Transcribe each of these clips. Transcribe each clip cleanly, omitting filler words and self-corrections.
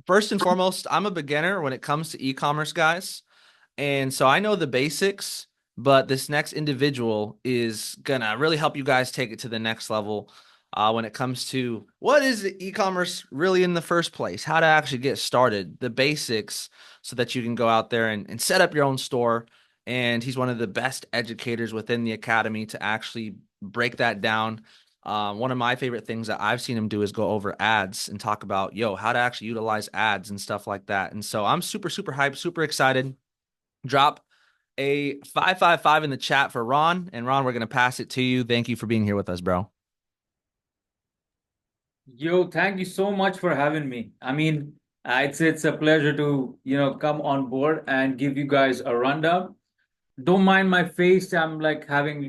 first and foremost, I'm a beginner when it comes to e-commerce, guys. And so I know the basics, but this next individual is gonna really help you guys take it to the next level when it comes to what is e-commerce really in the first place, how to actually get started, the basics, so that you can go out there and set up your own store. And he's one of the best educators within the academy to actually break that down. One of my favorite things that I've seen him do is go over ads and talk about, how to actually utilize ads and stuff like that. And so I'm super, super hyped, super excited. Drop a 555 in the chat for Ron. And Ron, we're going to pass it to you. Thank you for being here with us, bro. Yo, thank you so much for having me. It's a pleasure to, come on board and give you guys a rundown. Don't mind my face. I'm like having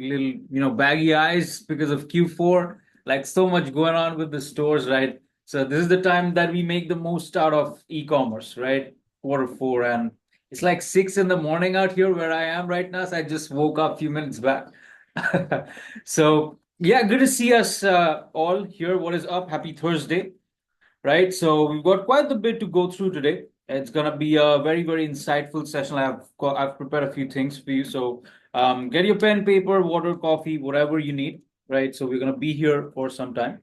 little, baggy eyes because of Q4. Like so much going on with the stores, right? So this is the time that we make the most out of e-commerce, right? Quarter 4, and it's like 6 in the morning out here where I am right now. So I just woke up a few minutes back. So yeah, good to see us all here. What is up? Happy Thursday, right? So we've got quite a bit to go through today. It's gonna be a very, very insightful session. I've prepared a few things for you. So get your pen, paper, water, coffee, whatever you need, right? So we're gonna be here for some time.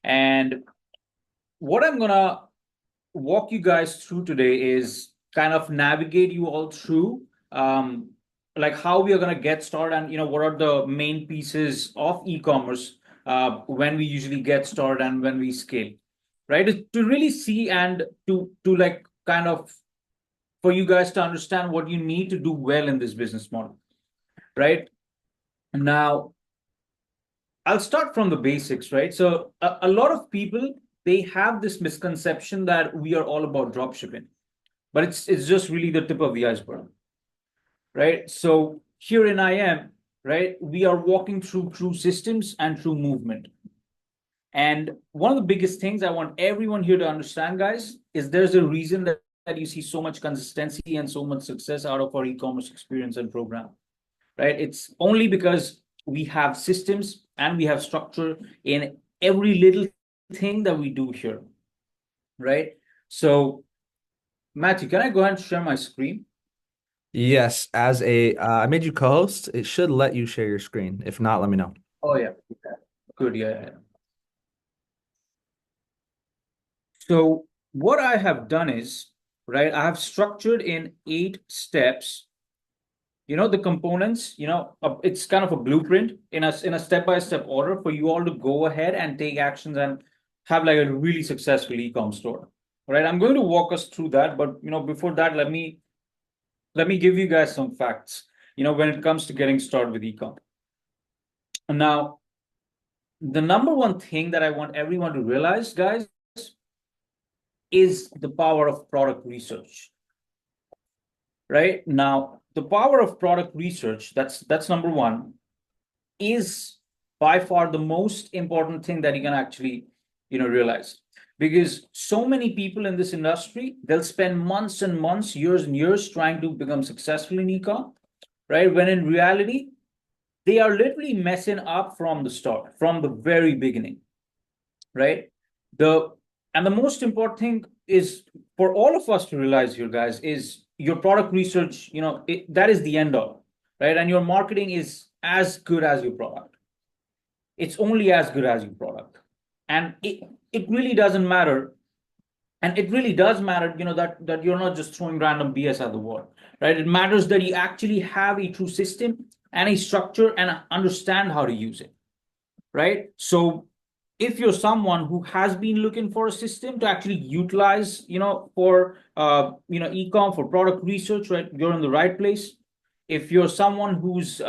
And what I'm gonna walk you guys through today is kind of navigate you all through like how we are going to get started, and what are the main pieces of e-commerce when we usually get started and when we scale, right? To really see and to like kind of for you guys to understand what you need to do well in this business model, right? Now I'll start from the basics, right? So a lot of people, they have this misconception that we are all about drop shipping, but it's just really the tip of the iceberg, right? So here in IM, right, we are walking through true systems and true movement. And one of the biggest things I want everyone here to understand, guys, is there's a reason that you see so much consistency and so much success out of our e-commerce experience and program, right? It's only because we have systems and we have structure in every little thing that we do here, right? So, Matthew, can I go ahead and share my screen? Yes, I made you co-host. It should let you share your screen. If not, let me know. Oh, yeah. Good. Yeah. So what I have done is, right, I have structured in 8 steps, the components, it's kind of a blueprint in a step-by-step order for you all to go ahead and take actions and have like a really successful e-com store. Right. I'm going to walk us through that, but before that, let me give you guys some facts, when it comes to getting started with e-com. Now, the number one thing that I want everyone to realize, guys, is the power of product research. Right now, the power of product research, that's number one, is by far the most important thing that you can actually realize, because so many people in this industry, they'll spend months and months, years and years trying to become successful in ecom, right, when in reality they are literally messing up from the start, from the very beginning, right? The and the most important thing is for all of us to realize here, guys, is your product research, that is the end all, right? And your marketing is as good as your product. It's only as good as your product. And it really doesn't matter. And it really does matter, that you're not just throwing random BS at the wall, right? It matters that you actually have a true system and a structure and understand how to use it, right? So if you're someone who has been looking for a system to actually utilize, for ecom, for product research, right, you're in the right place. If you're someone who's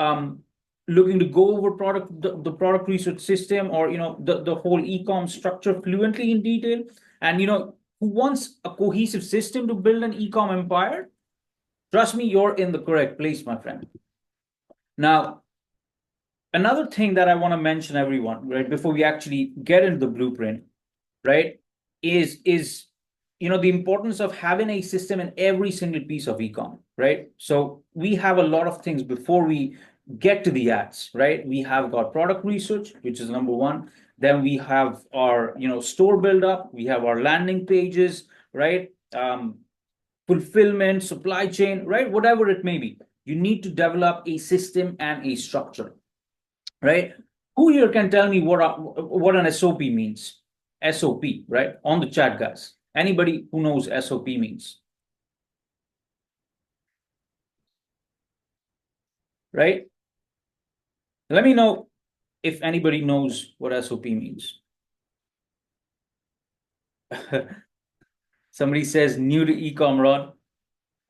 looking to go over the product research system, or the whole ecom structure fluently in detail, and who wants a cohesive system to build an ecom empire, trust me, you're in the correct place, my friend. Now, another thing that I want to mention, everyone, right, before we actually get into the blueprint, right, is the importance of having a system in every single piece of ecom, right? So we have a lot of things before we get to the ads, right? We have got product research, which is number one. Then we have our store build up. We have our landing pages, right? fulfillment, supply chain, right? Whatever it may be, you need to develop a system and a structure, right? Who here can tell me what an SOP means? SOP, right? On the chat, guys. Anybody who knows SOP means, right? Let me know if anybody knows what SOP means. Somebody says new to ecom, Rod.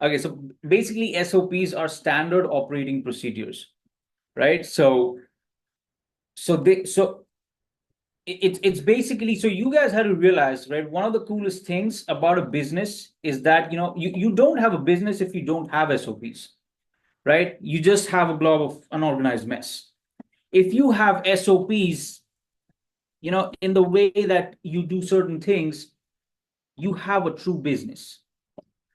Okay, so basically SOPs are standard operating procedures, right? So it's basically, so you guys had to realize, right? One of the coolest things about a business is that you don't have a business if you don't have SOPs, right? You just have a blob of unorganized mess. If you have SOPs, in the way that you do certain things, you have a true business,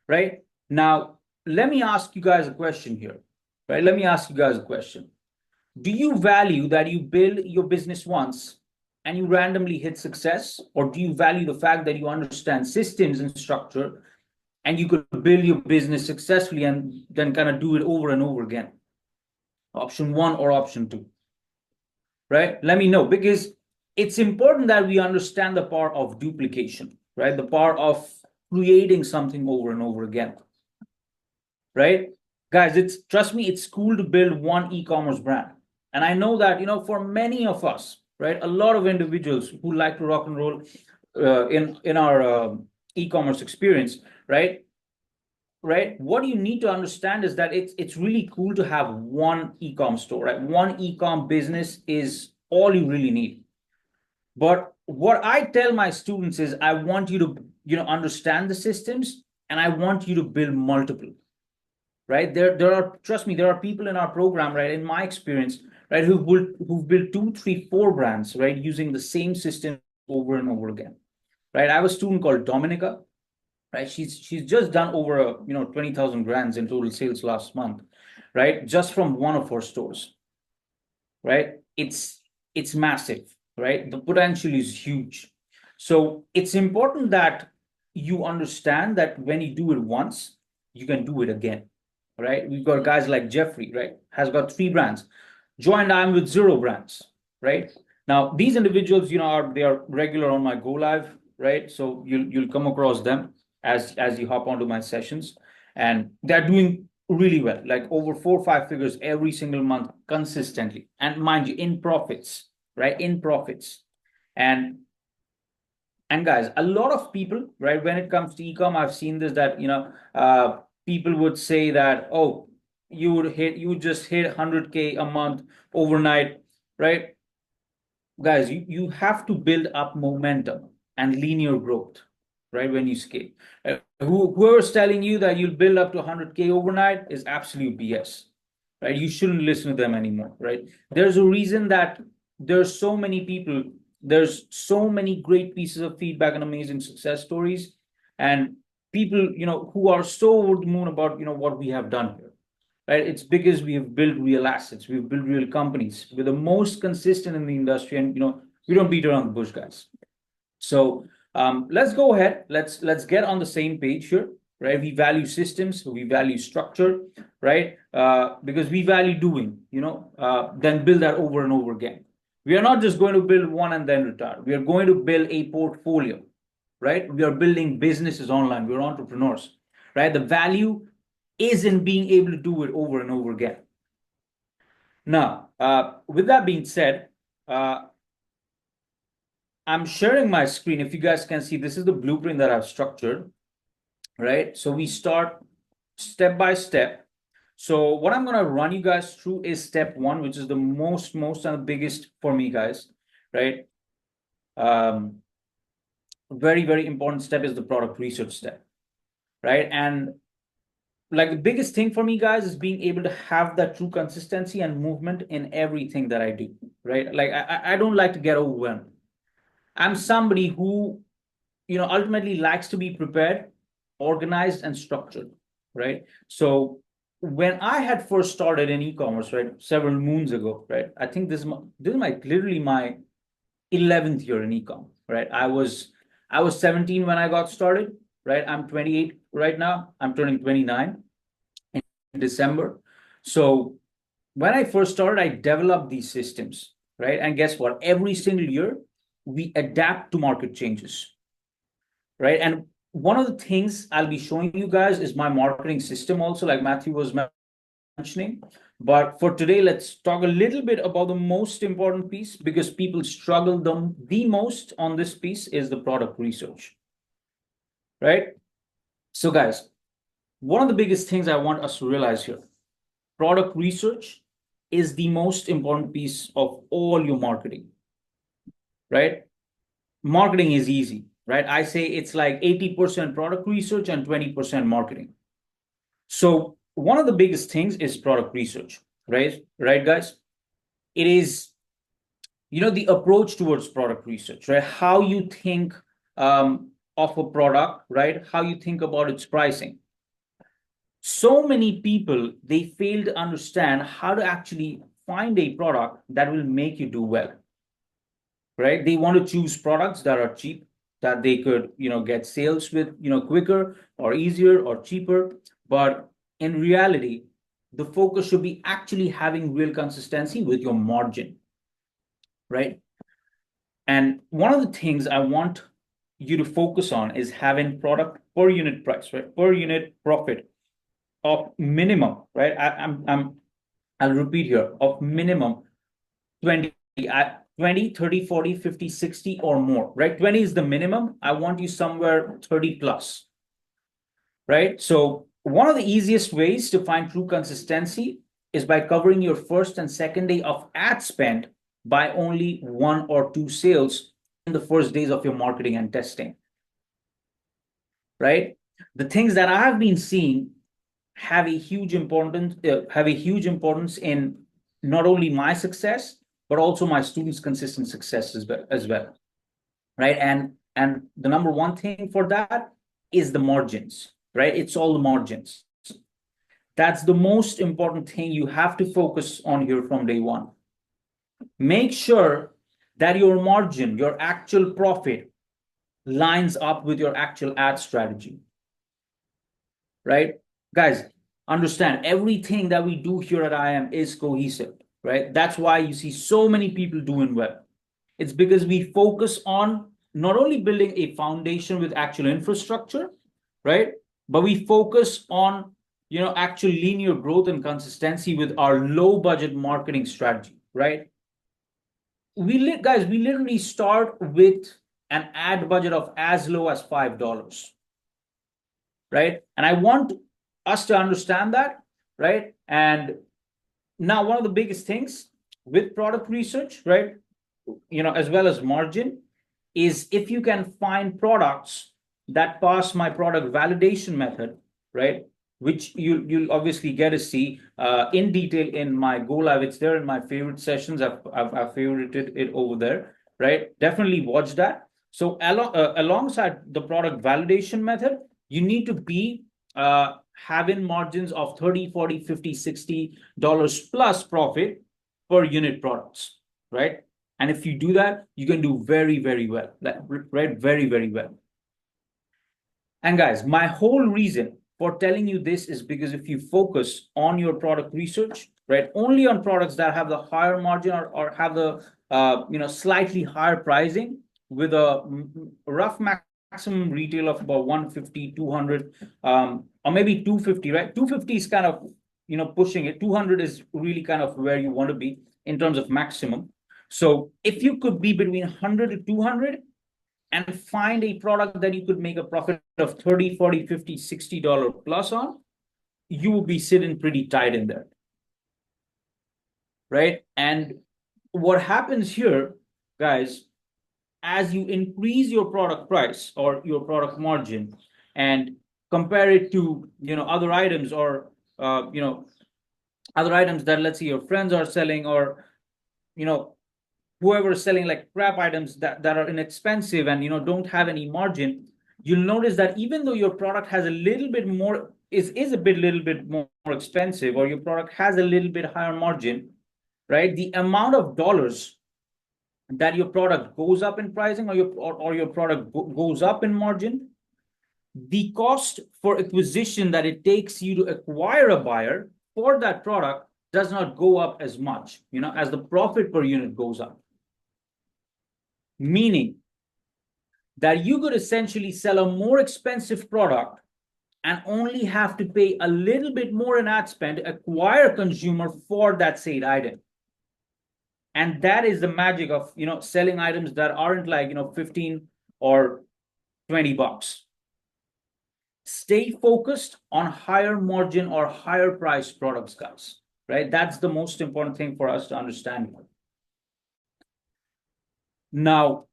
right? Now, let me ask you guys a question here, right? Let me ask you guys a question. Do you value that you build your business once and you randomly hit success, or do you value the fact that you understand systems and structure and you could build your business successfully and then kind of do it over and over again? Option one or option two, right? Let me know, because it's important that we understand the power of duplication, right? The power of creating something over and over again, right? Guys, trust me, it's cool to build one e-commerce brand. And I know that, for many of us, right, a lot of individuals who like to rock and roll in our e-commerce experience, right? Right. What you need to understand is that it's really cool to have one e-com store, right? One e-com business is all you really need. But what I tell my students is I want you to, understand the systems, and I want you to build multiple, right? There are, trust me, there are people in our program, right, in my experience, right, who've built 2, 3, 4 brands, right, using the same system over and over again, right? I have a student called Dominica, right? She's just done over 20,000 grands in total sales last month, right? Just from one of her stores, right? It's massive, right? The potential is huge. So it's important that you understand that when you do it once, you can do it again, right? We've got guys like Jeffrey, right? Has got 3 brands. Joined I'm with 0 brands, right? Now these individuals, they are regular on my Go Live, right? So you'll come across them as you hop onto my sessions, and they're doing really well, like over 4 or 5 figures every single month consistently, and mind you, in profits, right? In profits. And guys, a lot of people, right, when it comes to ecom, I've seen this, that people would say that, oh, you just hit 100K a month overnight, right? Guys, you have to build up momentum and linear growth, right? When you scale, whoever's telling you that you'll build up to 100K overnight is absolute BS, right? You shouldn't listen to them anymore, right? There's a reason that there's so many people, there's so many great pieces of feedback and amazing success stories, and people, who are so over the moon about, what we have done here, right? It's because we have built real assets, we've built real companies. We're the most consistent in the industry, and we don't beat around the bush, guys. So let's go ahead. Let's get on the same page here, right? We value systems, we value structure, right? Because we value doing, then build that over and over again. We are not just going to build one and then retire. We are going to build a portfolio, right? We are building businesses online. We're entrepreneurs, right? The value is in being able to do it over and over again. Now, with that being said, I'm sharing my screen. If you guys can see, this is the blueprint that I've structured, right? So we start step by step. So what I'm going to run you guys through is step one, which is the most and the biggest for me, guys, right? Very important step is the product research step, right? And like the biggest thing for me, guys, is being able to have that true consistency and movement in everything that I do, right? Like I don't like to get overwhelmed. I'm somebody who, ultimately likes to be prepared, organized, and structured, right? So when I had first started in e-commerce, right, several moons ago, right, I think this is literally my 11th year in e-com, right? I was 17 when I got started, right? I'm 28 right now. I'm turning 29 in December. So when I first started, I developed these systems, right? And guess what? Every single year, we adapt to market changes, right? And one of the things I'll be showing you guys is my marketing system also, like Matthew was mentioning. But for today, let's talk a little bit about the most important piece, because people struggle the most on this piece is the product research, right? So guys, one of the biggest things I want us to realize here, product research is the most important piece of all your marketing, right? Marketing is easy, right? I say it's like 80% product research and 20% marketing. So one of the biggest things is product research, right? Right, guys? It is, the approach towards product research, right? How you think of a product, right? How you think about its pricing. So many people, they fail to understand how to actually find a product that will make you do well, right? They want to choose products that are cheap, that they could, get sales with, quicker or easier or cheaper. But in reality, the focus should be actually having real consistency with your margin, right? And one of the things I want you to focus on is having product per unit price, right? Per unit profit of minimum, right? I'll repeat here, of minimum 20, 20, 30, 40, 50, 60 or more, right? 20 is the minimum. I want you somewhere 30 plus, right? So one of the easiest ways to find true consistency is by covering your first and second day of ad spend by only one or two sales in the first days of your marketing and testing, right? The things that I've been seeing have a huge importance in not only my success but also my students' consistent success as well, right? And the number one thing for that is the margins, right? It's all the margins. That's the most important thing you have to focus on here from day one. Make sure that your margin, your actual profit, lines up with your actual ad strategy, right? Guys, understand everything that we do here at IM is cohesive, right? That's why you see so many people doing well. It's because we focus on not only building a foundation with actual infrastructure, right? But we focus on, actual linear growth and consistency with our low budget marketing strategy, right? We literally start with an ad budget of as low as $5, right? And I want us to understand that, right? And now one of the biggest things with product research, right, as well as margin, is if you can find products that pass my product validation method, right, which you'll obviously get to see in detail in my go live. It's there in my favorite sessions. I've favorited it over there, right? Definitely watch that. So alongside the product validation method, you need to be having margins of 30, 40, 50, $60 plus profit per unit products, right? And if you do that, you can do very, very well, right? Very, very well. And guys, my whole reason for telling you this is because if you focus on your product research, right, only on products that have the higher margin or have the slightly higher pricing with a rough maximum retail of about 150, 200, or maybe 250, right? 250 is kind of pushing it. 200 is really kind of where you want to be in terms of maximum. So if you could be between 100 to 200 and find a product that you could make a profit of 30, 40, 50, $60 plus on, you will be sitting pretty tight in there, right? And what happens here, guys, as you increase your product price or your product margin and compare it to other items or other items that, let's say, your friends are selling, or whoever is selling like crap items that are inexpensive and don't have any margin, you'll notice that even though your product has a little bit more is a little bit more expensive, or your product has a little bit higher margin, right? The amount of dollars that your product goes up in pricing, or your product goes up in margin, the cost for acquisition that it takes you to acquire a buyer for that product does not go up as much, as the profit per unit goes up. Meaning that you could essentially sell a more expensive product and only have to pay a little bit more in ad spend to acquire a consumer for that said item. And that is the magic of selling items that aren't like 15 or $20. Stay focused on higher margin or higher price products, guys. Right? That's the most important thing for us to understand. Now,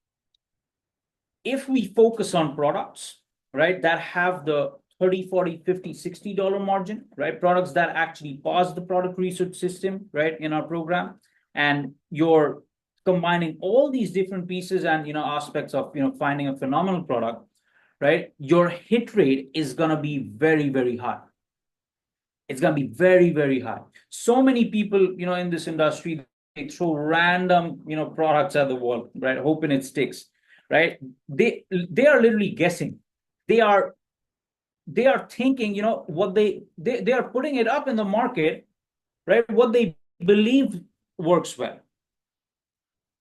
if we focus on products, right, that have the 30, 40, 50, $60 margin, right? Products that actually pass the product research system, right, in our program. And you're combining all these different pieces and aspects of finding a phenomenal product, right? Your hit rate is gonna be very, very high. It's gonna be very, very high. So many people, in this industry, they throw random, products at the wall, right? Hoping it sticks, right? They are literally guessing. They are thinking, what they are putting it up in the market, right? What they believe works well.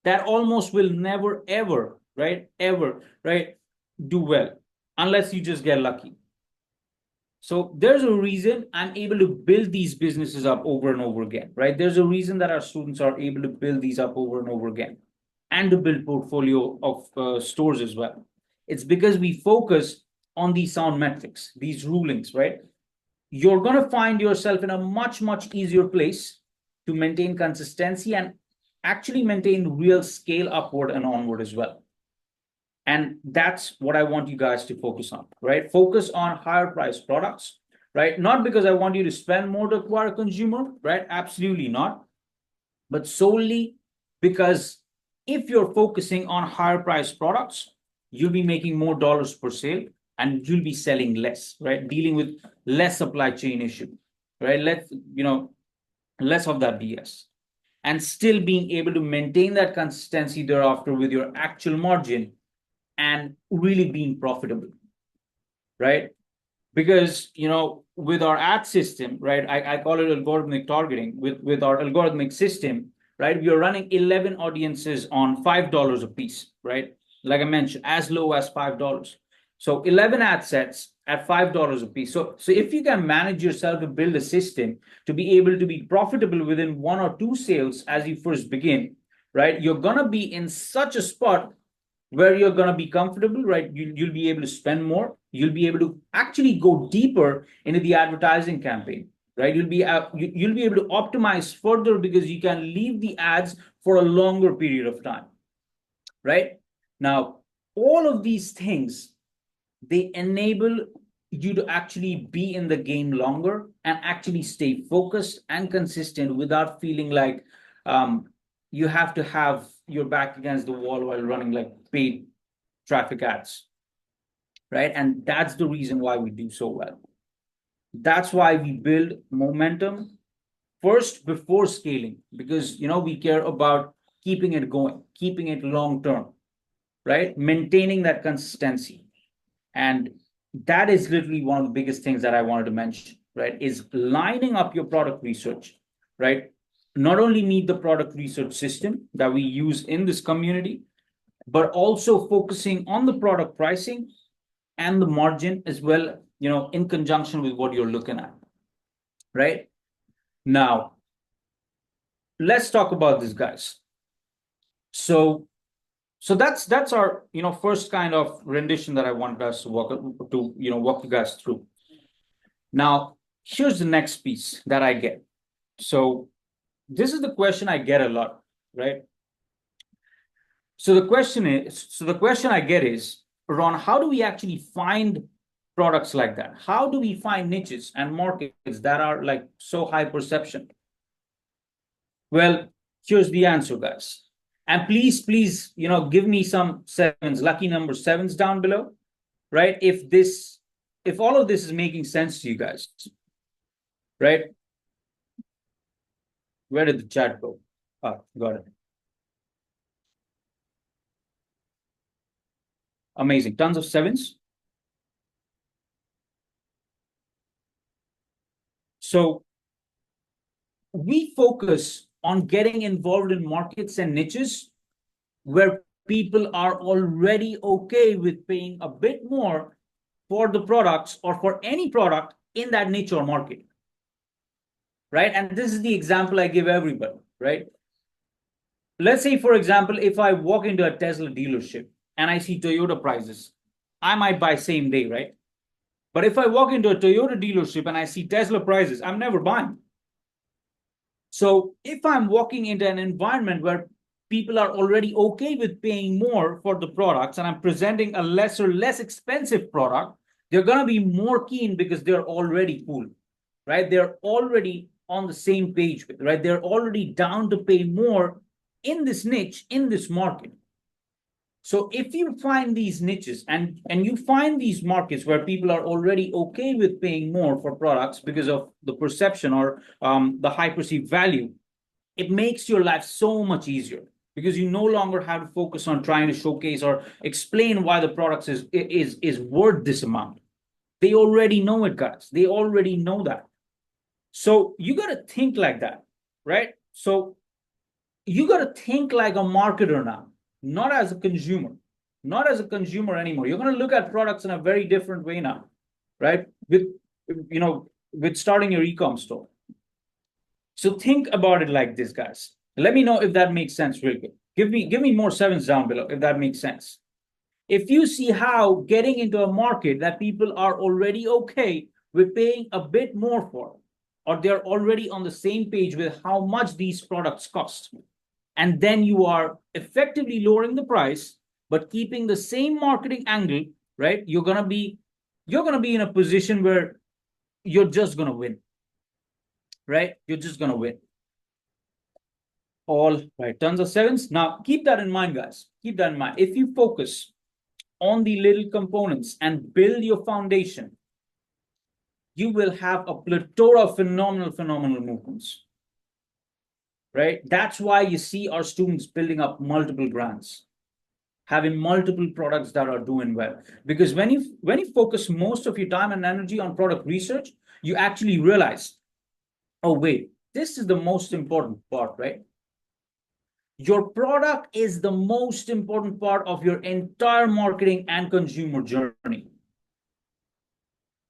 That almost will never, ever, right? Ever, right? Do well unless you just get lucky. So there's a reason I'm able to build these businesses up over and over again, right? There's a reason that our students are able to build these up over and over again and to build portfolio of stores as well. It's because we focus on these sound metrics, these rulings, right? You're going to find yourself in a much, much easier place to maintain consistency and actually maintain real scale upward and onward as well. And that's what I want you guys to focus on, right? Focus on higher price products, right? Not because I want you to spend more to acquire a consumer, right? Absolutely not. But solely because if you're focusing on higher price products, you'll be making more dollars per sale and you'll be selling less, right? Dealing with less supply chain issue, right? Less of that BS. And still being able to maintain that consistency thereafter with your actual margin and really being profitable, right? Because with our ad system, right, I call it algorithmic targeting. With our algorithmic system, right, we are running 11 audiences on $5 a piece, right? Like I mentioned, as low as $5. So 11 ad sets at $5 a piece. So if you can manage yourself to build a system to be able to be profitable within 1 or 2 sales as you first begin, right, you're gonna be in such a spot where you're going to be comfortable, right? You'll be able to spend more. You'll be able to actually go deeper into the advertising campaign, right? You'll be able to optimize further because you can leave the ads for a longer period of time, right? Now, all of these things, they enable you to actually be in the game longer and actually stay focused and consistent without feeling like you have to have your back against the wall while running like paid traffic ads, right? And that's the reason why we do so well. That's why we build momentum first before scaling, because we care about keeping it going, keeping it long term, right? Maintaining that consistency. And that is literally one of the biggest things that I wanted to mention, right? Is lining up your product research, right? Not only meet the product research system that we use in this community, but also focusing on the product pricing and the margin as well, in conjunction with what you're looking at, right? Now, let's talk about this, guys. So that's our first kind of rendition that I wanted us to walk you guys through. Now, here's the next piece that I get. So this is the question I get a lot, right? So the question I get is, Ron, how do we actually find products like that? How do we find niches and markets that are like so high perception? Well, here's the answer, guys. And please, give me some sevens, lucky number sevens down below, right? If all of this is making sense to you guys, right? Where did the chat go? Ah, got it. Amazing. Tons of sevens. So we focus on getting involved in markets and niches where people are already okay with paying a bit more for the products or for any product in that niche or market, right? And this is the example I give everybody, right? Let's say, for example, if I walk into a Tesla dealership and I see Toyota prices, I might buy same day, right? But if I walk into a Toyota dealership and I see Tesla prices, I'm never buying. So if I'm walking into an environment where people are already okay with paying more for the products and I'm presenting a lesser, less expensive product, they're going to be more keen because they're already cool, right? They're already on the same page with, right? They're already down to pay more in this niche, in this market. So if you find these niches and you find these markets where people are already okay with paying more for products because of the perception or the high perceived value, it makes your life so much easier because you no longer have to focus on trying to showcase or explain why the products is worth this amount. They already know it, guys. They already know that. So you got to think like that, right? So you got to think like a marketer now, not as a consumer, not as a consumer anymore. You're going to look at products in a very different way now, right? With starting your ecom store. So think about it like this, guys. Let me know if that makes sense real quick. Give me more sevens down below if that makes sense. If you see how getting into a market that people are already okay with paying a bit more for, or they're already on the same page with how much these products cost, and then you are effectively lowering the price but keeping the same marketing angle, right? You're gonna be in a position where you're just gonna win, right? You're just gonna win. All right, tons of sevens. Now keep that in mind, guys. Keep that in mind. If you focus on the little components and build your foundation, you will have a plethora of phenomenal movements, right? That's why you see our students building up multiple brands, having multiple products that are doing well. Because when you focus most of your time and energy on product research, you actually realize, oh wait, this is the most important part, right? Your product is the most important part of your entire marketing and consumer journey.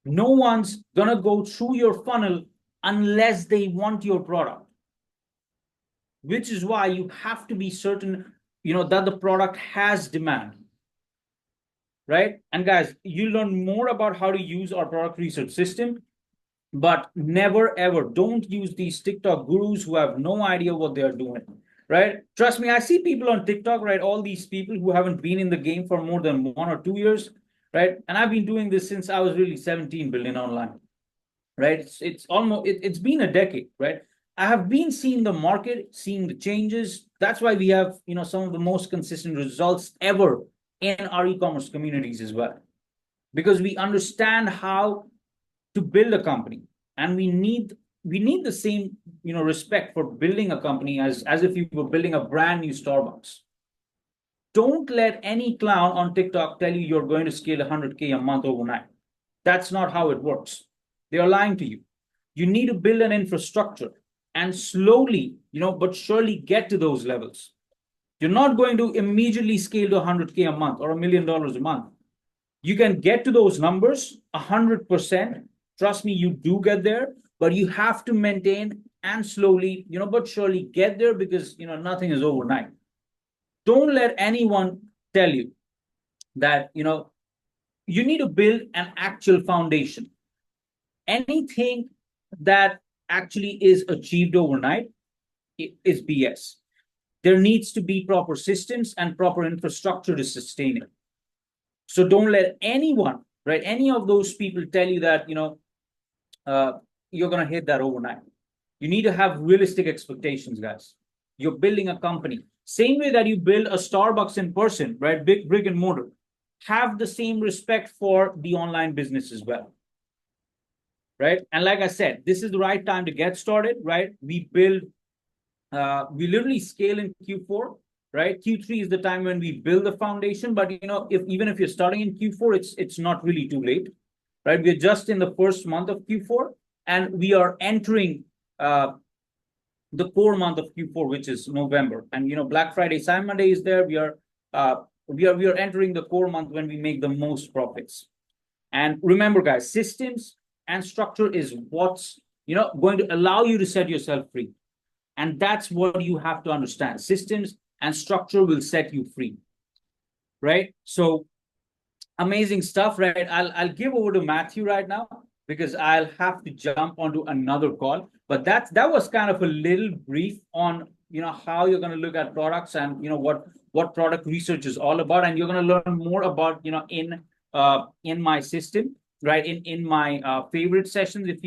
No one's gonna go through your funnel unless they want your product, which is why you have to be certain, that the product has demand, right? And guys, you learn more about how to use our product research system, but never ever don't use these TikTok gurus who have no idea what they are doing, right? Trust me, I see people on TikTok, right? All these people who haven't been in the game for more than 1 or 2 years, right? And I've been doing this since I was really 17, building online, right? It's been a decade, right? I have been seeing the market, seeing the changes. That's why we have, some of the most consistent results ever in our e-commerce communities as well, because we understand how to build a company, and we need the same, respect for building a company as if you were building a brand new Starbucks. Don't let any clown on TikTok tell you you're going to scale 100K a month overnight. That's not how it works. They are lying to you. You need to build an infrastructure and slowly, but surely get to those levels. You're not going to immediately scale to 100K a month or $1 million a month. You can get to those numbers 100%. Trust me, you do get there, but you have to maintain and slowly, but surely get there, because, nothing is overnight. Don't let anyone tell you that, you need to build an actual foundation. Anything that actually is achieved overnight is BS. There needs to be proper systems and proper infrastructure to sustain it. So don't let anyone, right, any of those people tell you that, you're going to hit that overnight. You need to have realistic expectations, guys. You're building a company. Same way that you build a Starbucks in person, right? Big brick and mortar. Have the same respect for the online business as well, right? And like I said, this is the right time to get started, right? We literally scale in Q4, right? Q3 is the time when we build the foundation. But if you're starting in Q4, it's not really too late, right? We're just in the first month of Q4, and we are entering uh, the core month of Q4, which is November. And Black Friday, Cyber Monday is there. We are entering the core month when we make the most profits. And remember, guys, systems and structure is what's going to allow you to set yourself free. And that's what you have to understand. Systems and structure will set you free, right? So amazing stuff, right? I'll give over to Matthew right now because I'll have to jump onto another call. But that was kind of a little brief on how you're going to look at products and what product research is all about, and you're going to learn more about in my system, right? In my favorite sessions, if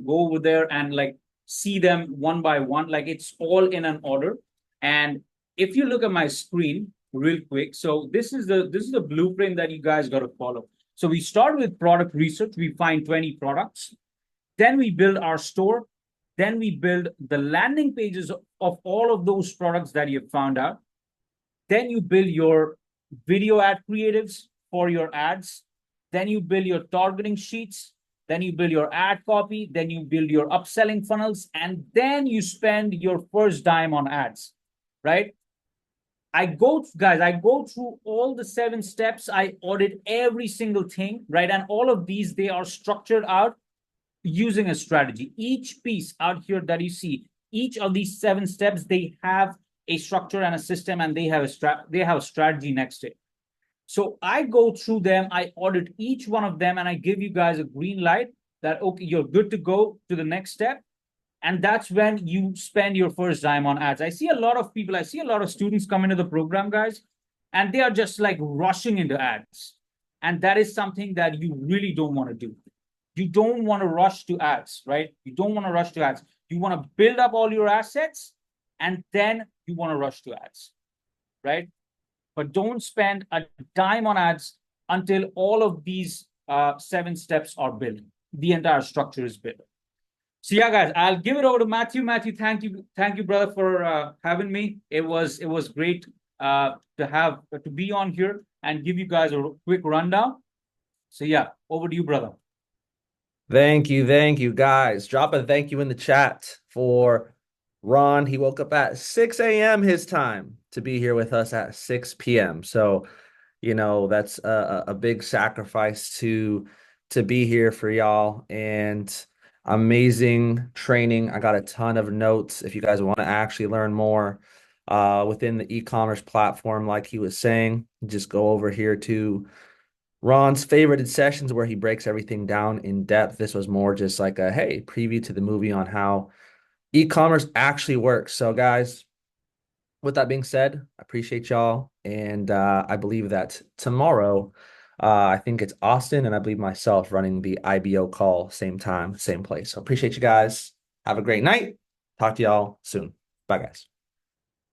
go over there and like see them one by one, like it's all in an order. And if you look at my screen real quick, so this is the blueprint that you guys got to follow. So we start with product research. We find 20 products. Then we build our store. Then we build the landing pages of all of those products that you've found out. Then you build your video ad creatives for your ads. Then you build your targeting sheets. Then you build your ad copy. Then you build your upselling funnels. And then you spend your first dime on ads, right? I go through all the 7 steps. I audit every single thing, right? And all of these, they are structured out using a strategy. Each piece out here that you see, each of these 7 steps, they have a structure and a system, and they have a strategy next to it. So I go through them, I audit each one of them, and I give you guys a green light that okay, you're good to go to the next step. And that's when you spend your first dime on ads. I see a lot of people, I see a lot of students come into the program, guys, and they are just like rushing into ads. And that is something that you really don't want to do. You don't want to rush to ads, right? You don't want to rush to ads. You want to build up all your assets, and then you want to rush to ads, right? But don't spend a dime on ads until all of these 7 steps are built. The entire structure is built. So yeah, guys, I'll give it over to Matthew. Matthew, thank you, brother, for having me. It was great to be on here and give you guys a quick rundown. So yeah, over to you, brother. Thank you, guys. Drop a thank you in the chat for Ron. He woke up at 6 a.m. his time to be here with us at 6 p.m. So, that's a big sacrifice to be here for y'all, and amazing training. I got a ton of notes. If you guys want to actually learn more within the e-commerce platform, like he was saying, just go over here to Ron's favorited sessions where he breaks everything down in depth. This was more just like a hey, preview to the movie on how e-commerce actually works. So, guys, with that being said, I appreciate y'all. And I believe that tomorrow, I think it's Austin and I believe myself running the IBO call, same time, same place. So, appreciate you guys. Have a great night. Talk to y'all soon. Bye, guys.